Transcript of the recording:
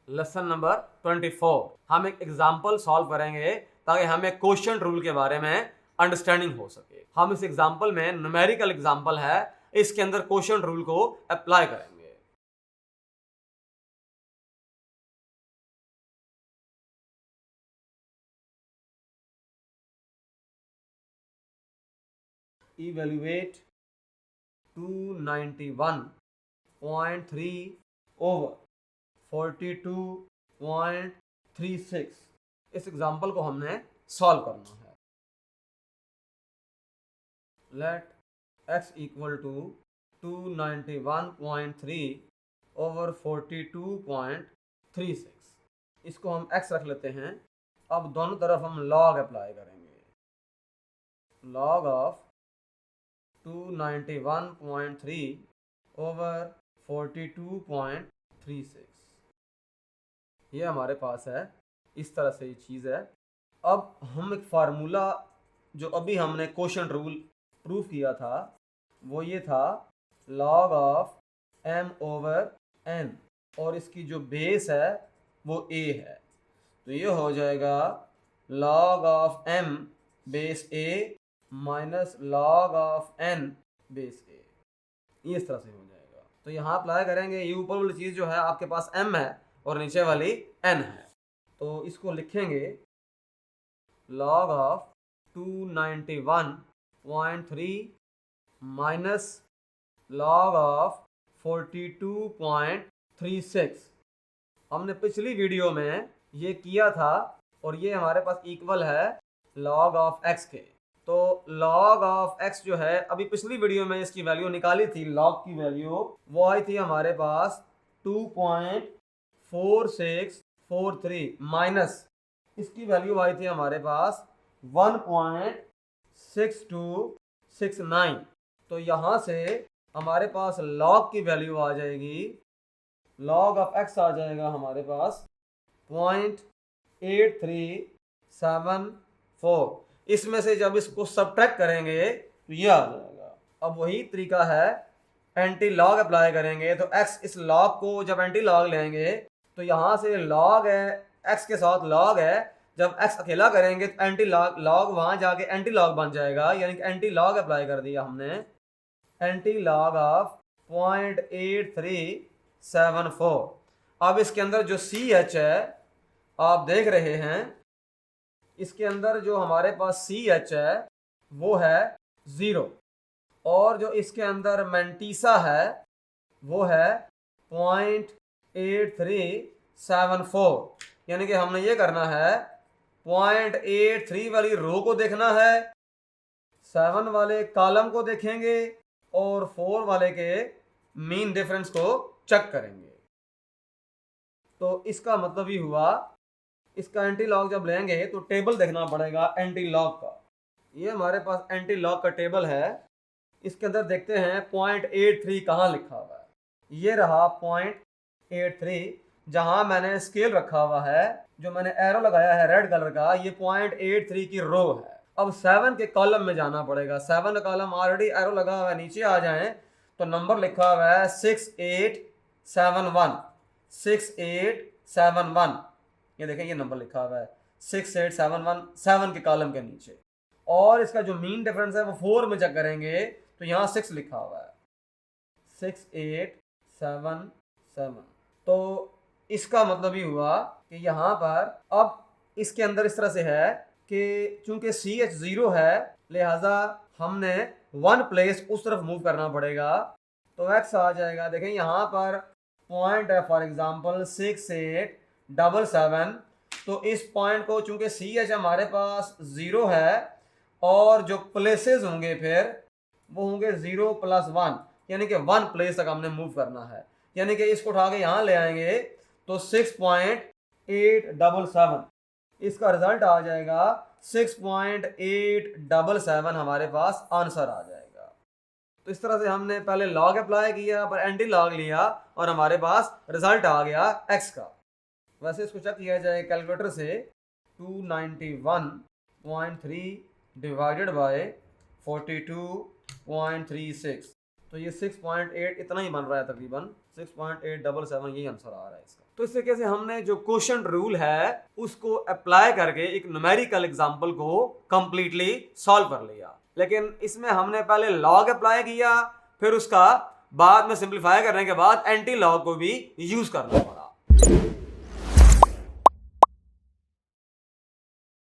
Lesson number 24 हम एक example solve करेंगे ताकि हमें क्वेश्चन रूल के बारे में अंडरस्टैंडिंग हो सके। हम इस एग्जाम्पल में न्यूमेरिकल एग्जाम्पल है, इसके अंदर क्वेश्चन रूल को अप्लाई करेंगे। Evaluate 291.3 over 42.36। इस एग्जाम्पल को हमने सॉल्व करना है। Let x equal to 291.3 over 42.36। इसको हम x रख लेते हैं। अब दोनों तरफ हम log अप्लाई करेंगे। log ऑफ 291.3 ओवर 42.36 ये हमारे पास है। इस तरह से ये चीज़ है। अब हम एक फार्मूला जो अभी हमने क्वेश्चन रूल प्रूव किया था वो ये था log of m over n, और इसकी जो बेस है वो a है। तो ये हो जाएगा log of m base a minus log of n base a। ये इस तरह से हो जाएगा। तो यहाँ अप्लाई करेंगे। ये ऊपर वाली चीज़ जो है आपके पास m है और नीचे वाली n है, तो इसको लिखेंगे log of 291.3 minus log of 42.36। हमने पिछली वीडियो में ये किया था और ये हमारे पास इक्वल है log ऑफ x के। तो log ऑफ x जो है अभी पिछली वीडियो में इसकी वैल्यू निकाली थी, log की वैल्यू वो आई थी हमारे पास 2.4643 माइनस इसकी वैल्यू आई थी हमारे पास 1.6269। तो यहाँ से हमारे पास log की वैल्यू आ जाएगी, log ऑफ x आ जाएगा हमारे पास 0.8374। इसमें से जब इसको सब्ट्रैक्ट करेंगे तो ये आ जाएगा। अब वही तरीका है, एंटी लॉग अप्लाई करेंगे तो x इस log को जब एंटी लॉग लेंगे तो यहाँ से log है, x के साथ log है, जब x अकेला करेंगे तो एंटी लॉग वहां जाके एंटी लॉग बन जाएगा, यानी कि एंटी लॉग अप्लाई कर दिया हमने। Anti log of 0.8374। अब इसके अंदर जो CH है आप देख रहे हैं, इसके अंदर जो हमारे पास CH है वो है 0, और जो इसके अंदर मैंटीसा है वो है 0.8374। यानी कि हमने ये करना है 0.83 वाली रो को देखना है, 7 वाले कॉलम को देखेंगे और 4 वाले के मीन डिफरेंस को चेक करेंगे। तो इसका मतलब ही हुआ, इसका एंटी लॉग जब लेंगे तो टेबल देखना पड़ेगा एंटी लॉग का। ये हमारे पास एंटी लॉग का टेबल है। इसके अंदर देखते हैं 0.83 कहाँ लिखा हुआ है। ये रहा 0.83, जहां मैंने स्केल रखा हुआ है, जो मैंने एरो लगाया है रेड कलर का, ये 0.83 की रो है। अब 7 के कॉलम में जाना पड़ेगा। 7 का कॉलम ऑलरेडी एरो लगा हुआ है, नीचे आ जाएं तो नंबर लिखा हुआ है 6871। 6871 ये देखें, ये नंबर लिखा हुआ है 6871 7 के कॉलम के नीचे। और इसका जो मीन डिफरेंस है वो 4 में चेक करेंगे तो यहाँ 6 लिखा हुआ है 6877। तो इसका मतलब ही हुआ कि यहाँ पर अब इसके अंदर इस तरह से है कि चूंकि CH 0 है लिहाजा हमने 1 प्लेस उस तरफ मूव करना पड़ेगा। तो x आ जाएगा, देखें यहाँ पर पॉइंट है फॉर एग्जांपल 6877। तो इस पॉइंट को चूंकि CH हमारे पास 0 है और जो प्लेसेस होंगे फिर वो होंगे 0 + 1, यानी कि 1 प्लेस तक हमने मूव करना है। यानी कि इसको उठा के यहाँ ले आएंगे तो 6.877 इसका रिजल्ट आ जाएगा। 6.877 हमारे पास आंसर आ जाएगा। तो इस तरह से हमने पहले लॉग अप्लाई किया, पर एंटी लॉग लिया और हमारे पास रिजल्ट आ गया x का। वैसे इसको चेक किया जाए कैलकुलेटर से, 291.3 डिवाइडेड बाय 42.36, तो तो ये 6.8 इतना ही बन रहा है, तकरीबन 6.877 यही आंसर आ रहा है इसका। तो इस तरीके से हमने जो क्वोशंट रूल है उसको अप्लाई करके एक न्यूमेरिकल एग्जांपल को कंप्लीटली सॉल्व कर लिया। लेकिन इसमें हमने पहले लॉग अप्लाई किया, फिर उसका बाद में सिंप्लीफाई करने के बाद एंटी लॉग को भी यूज करना पड़ा।